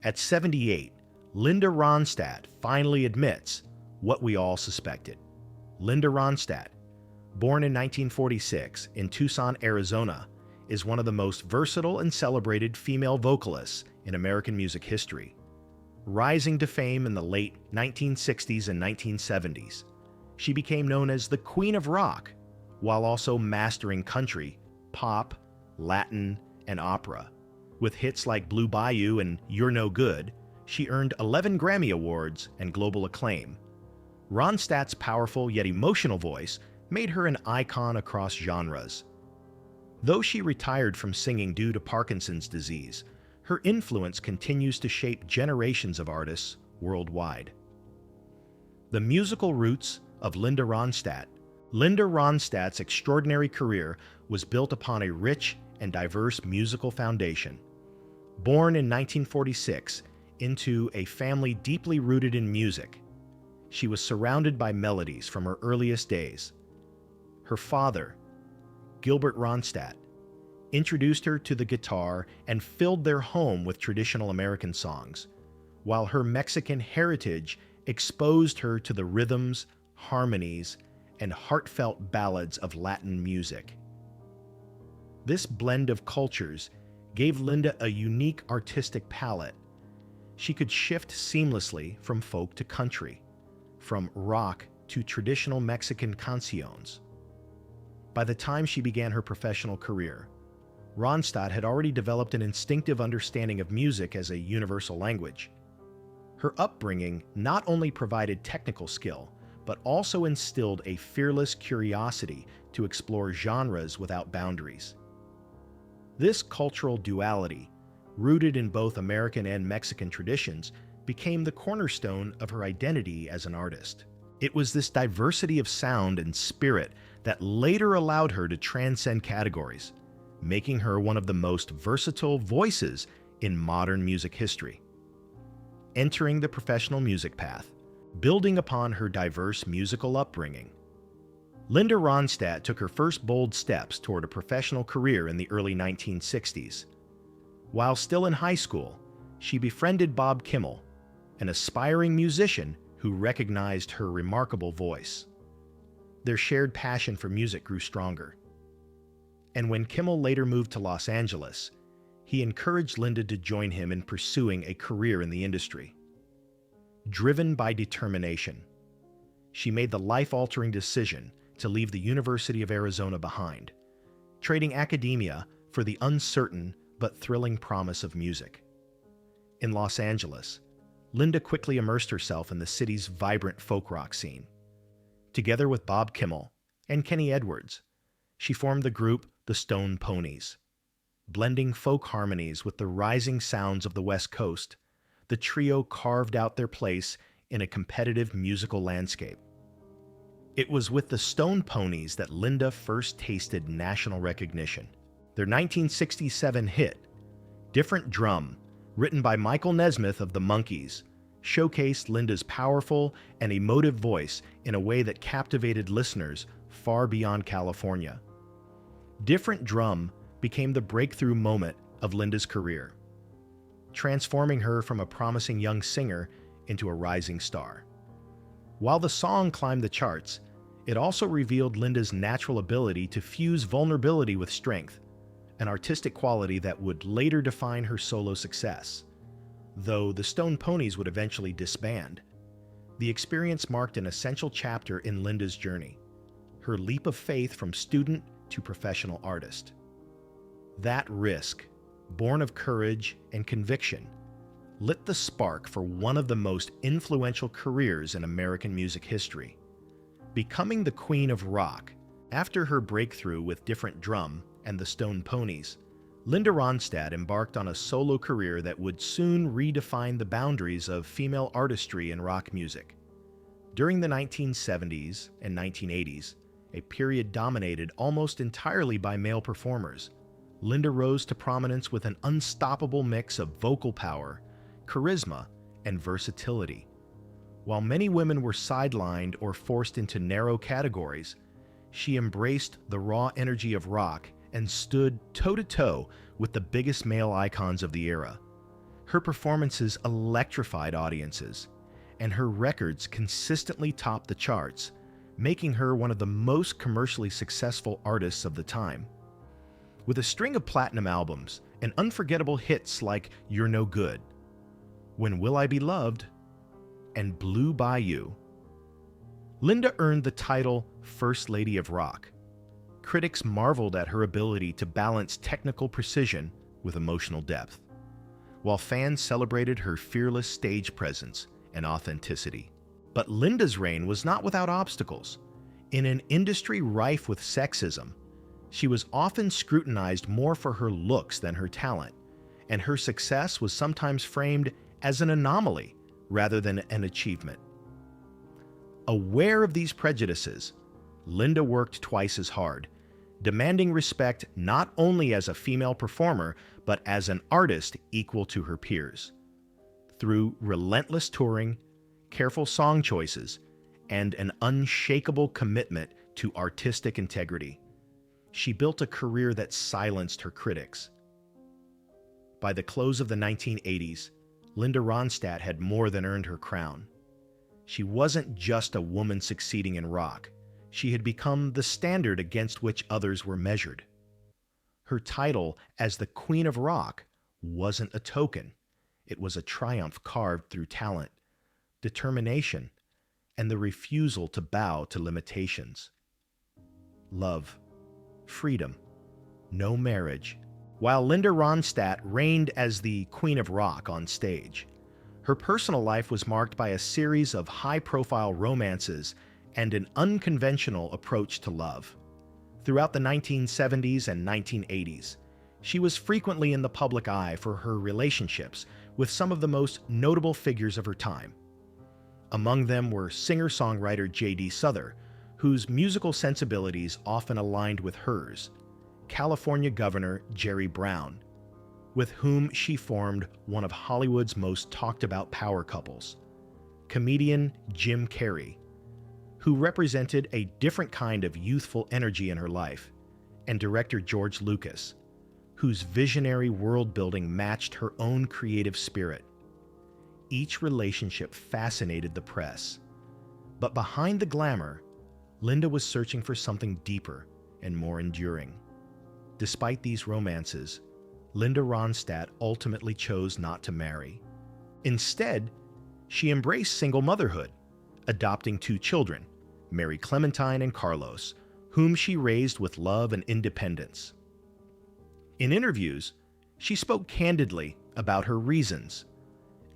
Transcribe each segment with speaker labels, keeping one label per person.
Speaker 1: At 78, Linda Ronstadt finally admits what we all suspected. Linda Ronstadt, born in 1946 in Tucson, Arizona, is one of the most versatile and celebrated female vocalists in American music history. Rising to fame in the late 1960s and 1970s, she became known as the Queen of Rock, while also mastering country, pop, Latin, and opera. With hits like Blue Bayou and You're No Good, she earned 11 Grammy Awards and global acclaim. Ronstadt's powerful yet emotional voice made her an icon across genres. Though she retired from singing due to Parkinson's disease, her influence continues to shape generations of artists worldwide. The musical roots of Linda Ronstadt. Linda Ronstadt's extraordinary career was built upon a rich and diverse musical foundation. Born in 1946 into a family deeply rooted in music, she was surrounded by melodies from her earliest days. Her father, Gilbert Ronstadt, introduced her to the guitar and filled their home with traditional American songs, while her Mexican heritage exposed her to the rhythms, harmonies, and heartfelt ballads of Latin music. This blend of cultures gave Linda a unique artistic palette. She could shift seamlessly from folk to country, from rock to traditional Mexican canciones. By the time she began her professional career, Ronstadt had already developed an instinctive understanding of music as a universal language. Her upbringing not only provided technical skill, but also instilled a fearless curiosity to explore genres without boundaries. This cultural duality, rooted in both American and Mexican traditions, became the cornerstone of her identity as an artist. It was this diversity of sound and spirit that later allowed her to transcend categories, making her one of the most versatile voices in modern music history. Entering the professional music path, building upon her diverse musical upbringing, Linda Ronstadt took her first bold steps toward a professional career in the early 1960s. While still in high school, she befriended Bob Kimmel, an aspiring musician who recognized her remarkable voice. Their shared passion for music grew stronger. And when Kimmel later moved to Los Angeles, he encouraged Linda to join him in pursuing a career in the industry. Driven by determination, she made the life-altering decision to leave the University of Arizona behind, trading academia for the uncertain but thrilling promise of music. In Los Angeles, Linda quickly immersed herself in the city's vibrant folk rock scene. Together with Bob Kimmel and Kenny Edwards, she formed the group the Stone Ponies. Blending folk harmonies with the rising sounds of the West Coast, the trio carved out their place in a competitive musical landscape. It was with the Stone Ponies that Linda first tasted national recognition. Their 1967 hit, Different Drum, written by Michael Nesmith of the Monkees, showcased Linda's powerful and emotive voice in a way that captivated listeners far beyond California. Different Drum became the breakthrough moment of Linda's career, transforming her from a promising young singer into a rising star. While the song climbed the charts, it also revealed Linda's natural ability to fuse vulnerability with strength, an artistic quality that would later define her solo success. Though the Stone Ponies would eventually disband, the experience marked an essential chapter in Linda's journey, her leap of faith from student to professional artist. That risk, born of courage and conviction, lit the spark for one of the most influential careers in American music history. Becoming the Queen of Rock, after her breakthrough with Different Drum and the Stone Ponies, Linda Ronstadt embarked on a solo career that would soon redefine the boundaries of female artistry in rock music. During the 1970s and 1980s, a period dominated almost entirely by male performers, Linda rose to prominence with an unstoppable mix of vocal power, charisma, and versatility. While many women were sidelined or forced into narrow categories, she embraced the raw energy of rock and stood toe-to-toe with the biggest male icons of the era. Her performances electrified audiences, and her records consistently topped the charts, making her one of the most commercially successful artists of the time. With a string of platinum albums and unforgettable hits like You're No Good, When Will I Be Loved, and Blue Bayou, Linda earned the title First Lady of Rock. Critics marveled at her ability to balance technical precision with emotional depth, while fans celebrated her fearless stage presence and authenticity. But Linda's reign was not without obstacles. In an industry rife with sexism, she was often scrutinized more for her looks than her talent, and her success was sometimes framed as an anomaly rather than an achievement. Aware of these prejudices, Linda worked twice as hard, demanding respect not only as a female performer, but as an artist equal to her peers. Through relentless touring, careful song choices, and an unshakable commitment to artistic integrity, she built a career that silenced her critics. By the close of the 1980s, Linda Ronstadt had more than earned her crown. She wasn't just a woman succeeding in rock. She had become the standard against which others were measured. Her title as the Queen of Rock wasn't a token. It was a triumph carved through talent, determination, and the refusal to bow to limitations. Love, freedom, no marriage. While Linda Ronstadt reigned as the Queen of Rock on stage, her personal life was marked by a series of high-profile romances and an unconventional approach to love. Throughout the 1970s and 1980s, she was frequently in the public eye for her relationships with some of the most notable figures of her time. Among them were singer-songwriter J.D. Souther, whose musical sensibilities often aligned with hers, California Governor Jerry Brown, with whom she formed one of Hollywood's most talked-about power couples, comedian Jim Carrey, who represented a different kind of youthful energy in her life, and director George Lucas, whose visionary world-building matched her own creative spirit. Each relationship fascinated the press, but behind the glamour, Linda was searching for something deeper and more enduring. Despite these romances, Linda Ronstadt ultimately chose not to marry. Instead, she embraced single motherhood, adopting 2 children, Mary Clementine and Carlos, whom she raised with love and independence. In interviews, she spoke candidly about her reasons,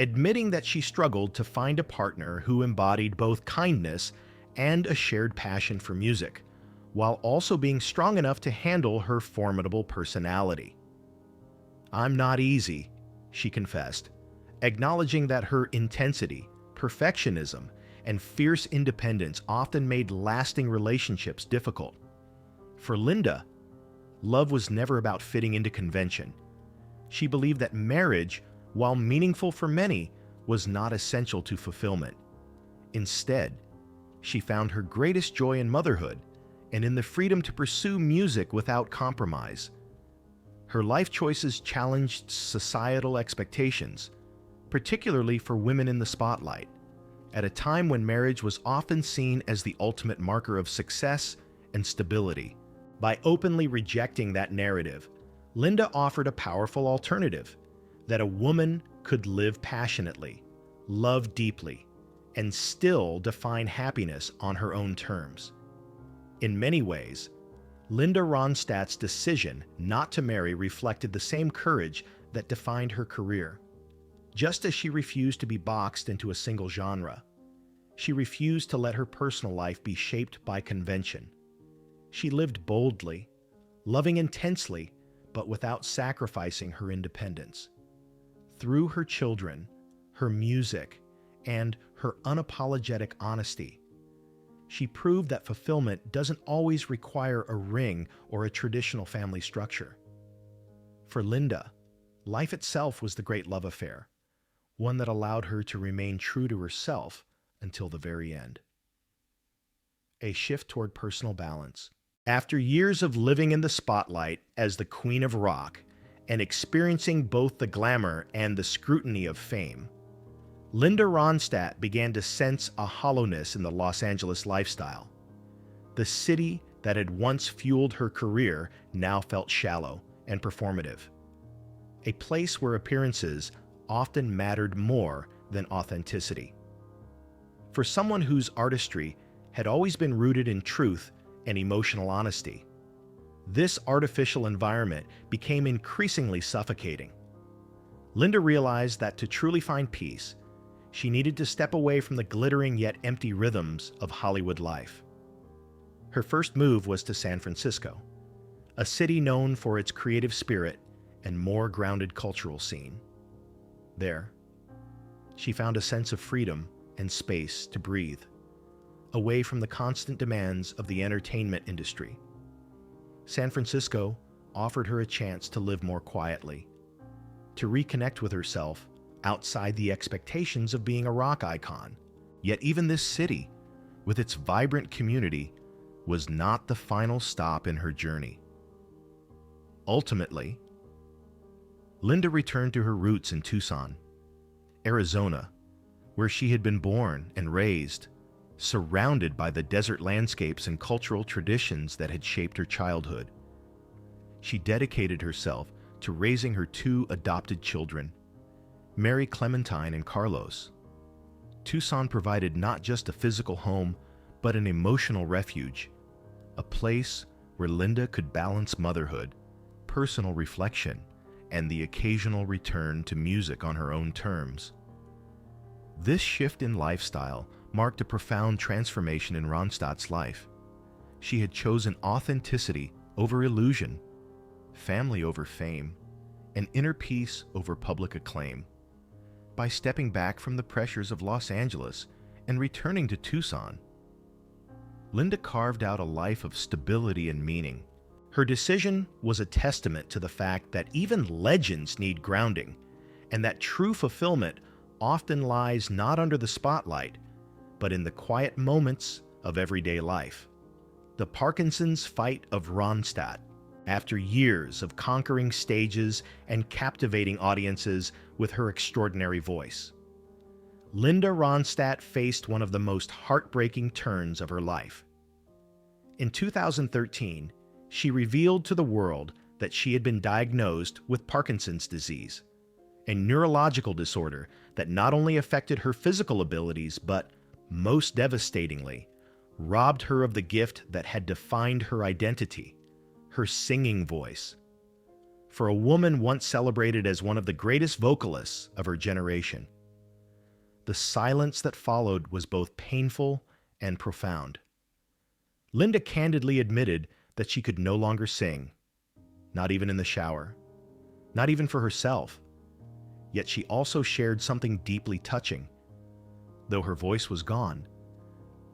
Speaker 1: admitting that she struggled to find a partner who embodied both kindness and a shared passion for music, while also being strong enough to handle her formidable personality. "I'm not easy," she confessed, acknowledging that her intensity, perfectionism, and fierce independence often made lasting relationships difficult. For Linda, love was never about fitting into convention. She believed that marriage, while meaningful for many, was not essential to fulfillment. Instead, she found her greatest joy in motherhood and in the freedom to pursue music without compromise. Her life choices challenged societal expectations, particularly for women in the spotlight, at a time when marriage was often seen as the ultimate marker of success and stability. By openly rejecting that narrative, Linda offered a powerful alternative: that a woman could live passionately, love deeply, and still define happiness on her own terms. In many ways, Linda Ronstadt's decision not to marry reflected the same courage that defined her career. Just as she refused to be boxed into a single genre, she refused to let her personal life be shaped by convention. She lived boldly, loving intensely, but without sacrificing her independence. Through her children, her music, and her unapologetic honesty, she proved that fulfillment doesn't always require a ring or a traditional family structure. For Linda, life itself was the great love affair, one that allowed her to remain true to herself until the very end. A shift toward personal balance. After years of living in the spotlight as the Queen of Rock and experiencing both the glamour and the scrutiny of fame. Linda Ronstadt began to sense a hollowness in the Los Angeles lifestyle. The city that had once fueled her career now felt shallow and performative, a place where appearances often mattered more than authenticity. For someone whose artistry had always been rooted in truth and emotional honesty, this artificial environment became increasingly suffocating. Linda realized that to truly find peace, she needed to step away from the glittering yet empty rhythms of Hollywood life. Her first move was to San Francisco, a city known for its creative spirit and more grounded cultural scene. There, she found a sense of freedom and space to breathe, away from the constant demands of the entertainment industry. San Francisco offered her a chance to live more quietly, to reconnect with herself outside the expectations of being a rock icon. Yet even this city, with its vibrant community, was not the final stop in her journey. Ultimately, Linda returned to her roots in Tucson, Arizona, where she had been born and raised, surrounded by the desert landscapes and cultural traditions that had shaped her childhood. She dedicated herself to raising her two adopted children, Mary Clementine and Carlos. Tucson provided not just a physical home, but an emotional refuge, a place where Linda could balance motherhood, personal reflection, and the occasional return to music on her own terms. This shift in lifestyle marked a profound transformation in Ronstadt's life. She had chosen authenticity over illusion, family over fame, and inner peace over public acclaim. By stepping back from the pressures of Los Angeles and returning to Tucson, Linda carved out a life of stability and meaning. Her decision was a testament to the fact that even legends need grounding, and that true fulfillment often lies not under the spotlight, but in the quiet moments of everyday life. The Parkinson's fight of Ronstadt. After years of conquering stages and captivating audiences with her extraordinary voice, Linda Ronstadt faced one of the most heartbreaking turns of her life. In 2013, she revealed to the world that she had been diagnosed with Parkinson's disease, a neurological disorder that not only affected her physical abilities, but, most devastatingly, robbed her of the gift that had defined her identity, her singing voice. For a woman once celebrated as one of the greatest vocalists of her generation, the silence that followed was both painful and profound. Linda candidly admitted that she could no longer sing, not even in the shower, not even for herself. Yet she also shared something deeply touching. Though her voice was gone,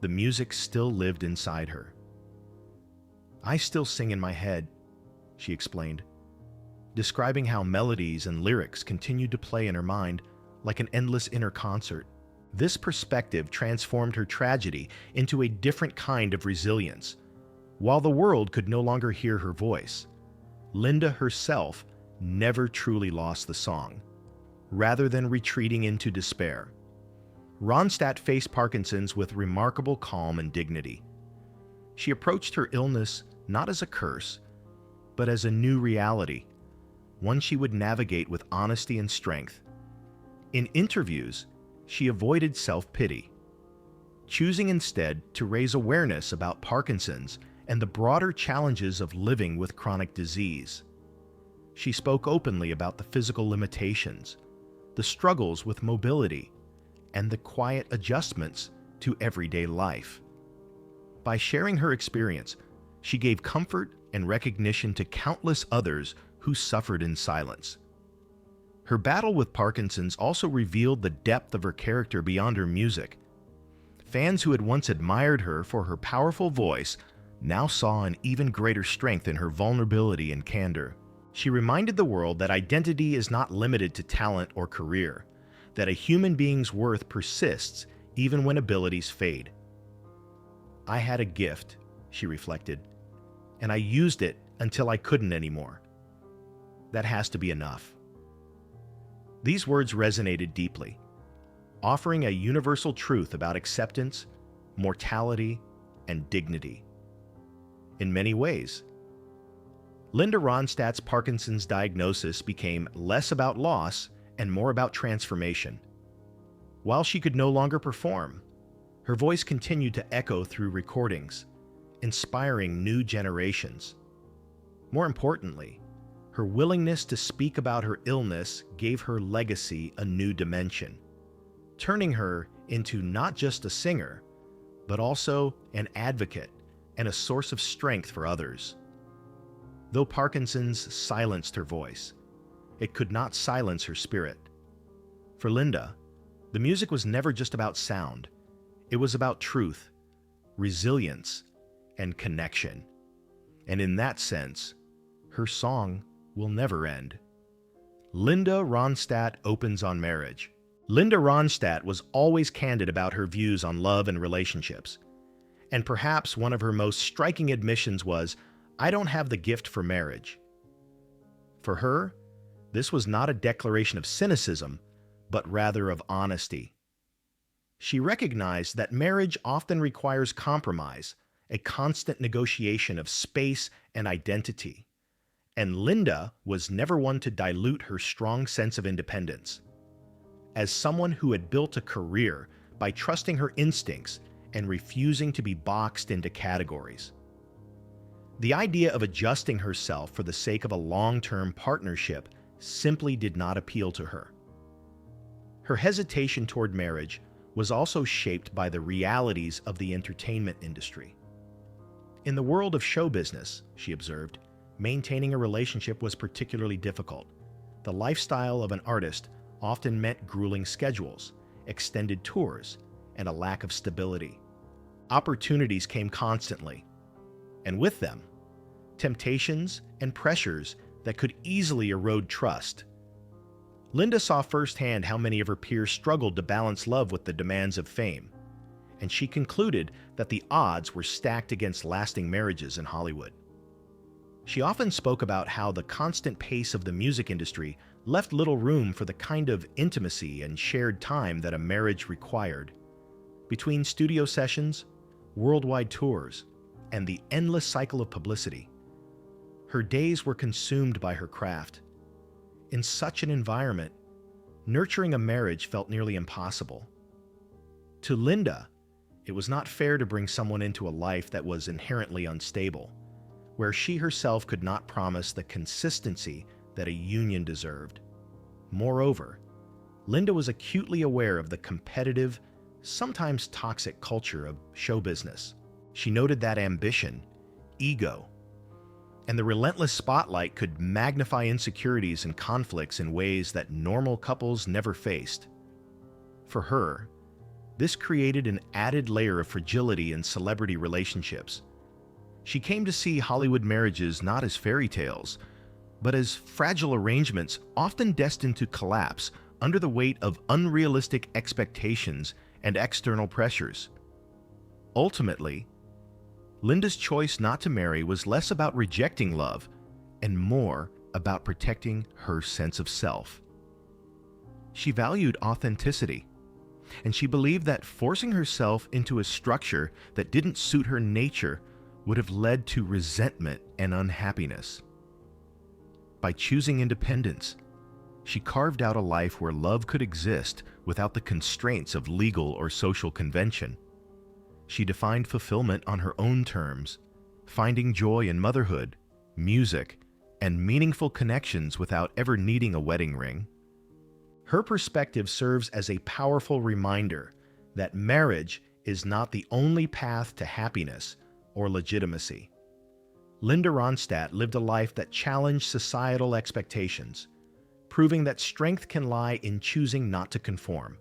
Speaker 1: the music still lived inside her. "I still sing in my head," she explained, describing how melodies and lyrics continued to play in her mind like an endless inner concert. This perspective transformed her tragedy into a different kind of resilience. While the world could no longer hear her voice, Linda herself never truly lost the song. Rather than retreating into despair, Ronstadt faced Parkinson's with remarkable calm and dignity. She approached her illness not as a curse, but as a new reality, one she would navigate with honesty and strength. In interviews, she avoided self-pity, choosing instead to raise awareness about Parkinson's and the broader challenges of living with chronic disease. She spoke openly about the physical limitations, the struggles with mobility, and the quiet adjustments to everyday life. By sharing her experience, she gave comfort and recognition to countless others who suffered in silence. Her battle with Parkinson's also revealed the depth of her character beyond her music. Fans who had once admired her for her powerful voice now saw an even greater strength in her vulnerability and candor. She reminded the world that identity is not limited to talent or career, that a human being's worth persists even when abilities fade. "I had a gift," she reflected, "and I used it until I couldn't anymore." that has to be enough." These words resonated deeply, offering a universal truth about acceptance, mortality, and dignity. In many ways, Linda Ronstadt's Parkinson's diagnosis became less about loss and more about transformation. While she could no longer perform, her voice continued to echo through recordings, inspiring new generations. More importantly, her willingness to speak about her illness gave her legacy a new dimension, turning her into not just a singer, but also an advocate and a source of strength for others. Though Parkinson's silenced her voice, it could not silence her spirit. For Linda, the music was never just about sound. It was about truth, resilience, and connection. And in that sense, her song will never end. Linda Ronstadt opens on marriage. Linda Ronstadt was always candid about her views on love and relationships. And perhaps one of her most striking admissions was, "I don't have the gift for marriage." For her, this was not a declaration of cynicism, but rather of honesty. She recognized that marriage often requires compromise, a constant negotiation of space and identity. And Linda was never one to dilute her strong sense of independence. As someone who had built a career by trusting her instincts and refusing to be boxed into categories, the idea of adjusting herself for the sake of a long-term partnership simply did not appeal to her. Her hesitation toward marriage was also shaped by the realities of the entertainment industry. In the world of show business, she observed, maintaining a relationship was particularly difficult. The lifestyle of an artist often meant grueling schedules, extended tours, and a lack of stability. Opportunities came constantly, and with them, temptations and pressures that could easily erode trust. Linda saw firsthand how many of her peers struggled to balance love with the demands of fame, and she concluded that the odds were stacked against lasting marriages in Hollywood. She often spoke about how the constant pace of the music industry left little room for the kind of intimacy and shared time that a marriage required. Between studio sessions, worldwide tours, and the endless cycle of publicity, her days were consumed by her craft. In such an environment, nurturing a marriage felt nearly impossible. To Linda, it was not fair to bring someone into a life that was inherently unstable, where she herself could not promise the consistency that a union deserved. Moreover, Linda was acutely aware of the competitive, sometimes toxic culture of show business. She noted that ambition, ego, and the relentless spotlight could magnify insecurities and conflicts in ways that normal couples never faced. For her, this created an added layer of fragility in celebrity relationships. She came to see Hollywood marriages not as fairy tales, but as fragile arrangements often destined to collapse under the weight of unrealistic expectations and external pressures. Ultimately, Linda's choice not to marry was less about rejecting love and more about protecting her sense of self. She valued authenticity, and she believed that forcing herself into a structure that didn't suit her nature would have led to resentment and unhappiness. By choosing independence, she carved out a life where love could exist without the constraints of legal or social convention. She defined fulfillment on her own terms, finding joy in motherhood, music, and meaningful connections without ever needing a wedding ring. Her perspective serves as a powerful reminder that marriage is not the only path to happiness or legitimacy. Linda Ronstadt lived a life that challenged societal expectations, proving that strength can lie in choosing not to conform.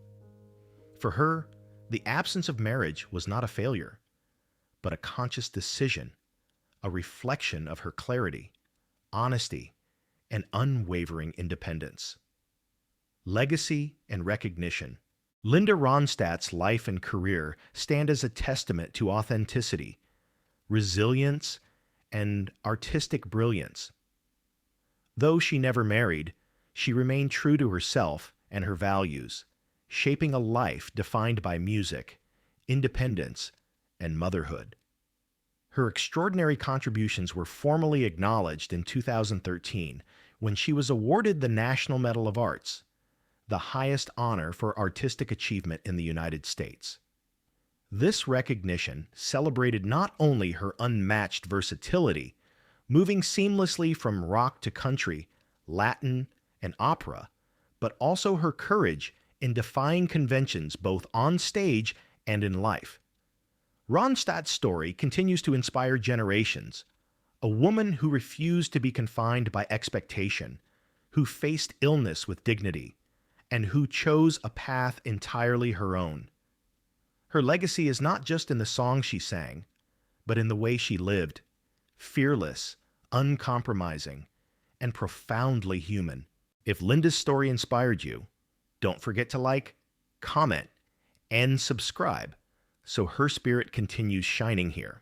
Speaker 1: For her, the absence of marriage was not a failure, but a conscious decision, a reflection of her clarity, honesty, and unwavering independence. Legacy and recognition. Linda Ronstadt's life and career stand as a testament to authenticity, resilience, and artistic brilliance. Though she never married, she remained true to herself and her values, shaping a life defined by music, independence, and motherhood. Her extraordinary contributions were formally acknowledged in 2013 when she was awarded the National Medal of Arts, the highest honor for artistic achievement in the United States. This recognition celebrated not only her unmatched versatility, moving seamlessly from rock to country, Latin, and opera, but also her courage in defying conventions both on stage and in life. Ronstadt's story continues to inspire generations. A woman who refused to be confined by expectation, who faced illness with dignity, and who chose a path entirely her own. Her legacy is not just in the songs she sang, but in the way she lived, fearless, uncompromising, and profoundly human. If Linda's story inspired you, don't forget to like, comment, and subscribe so her spirit continues shining here.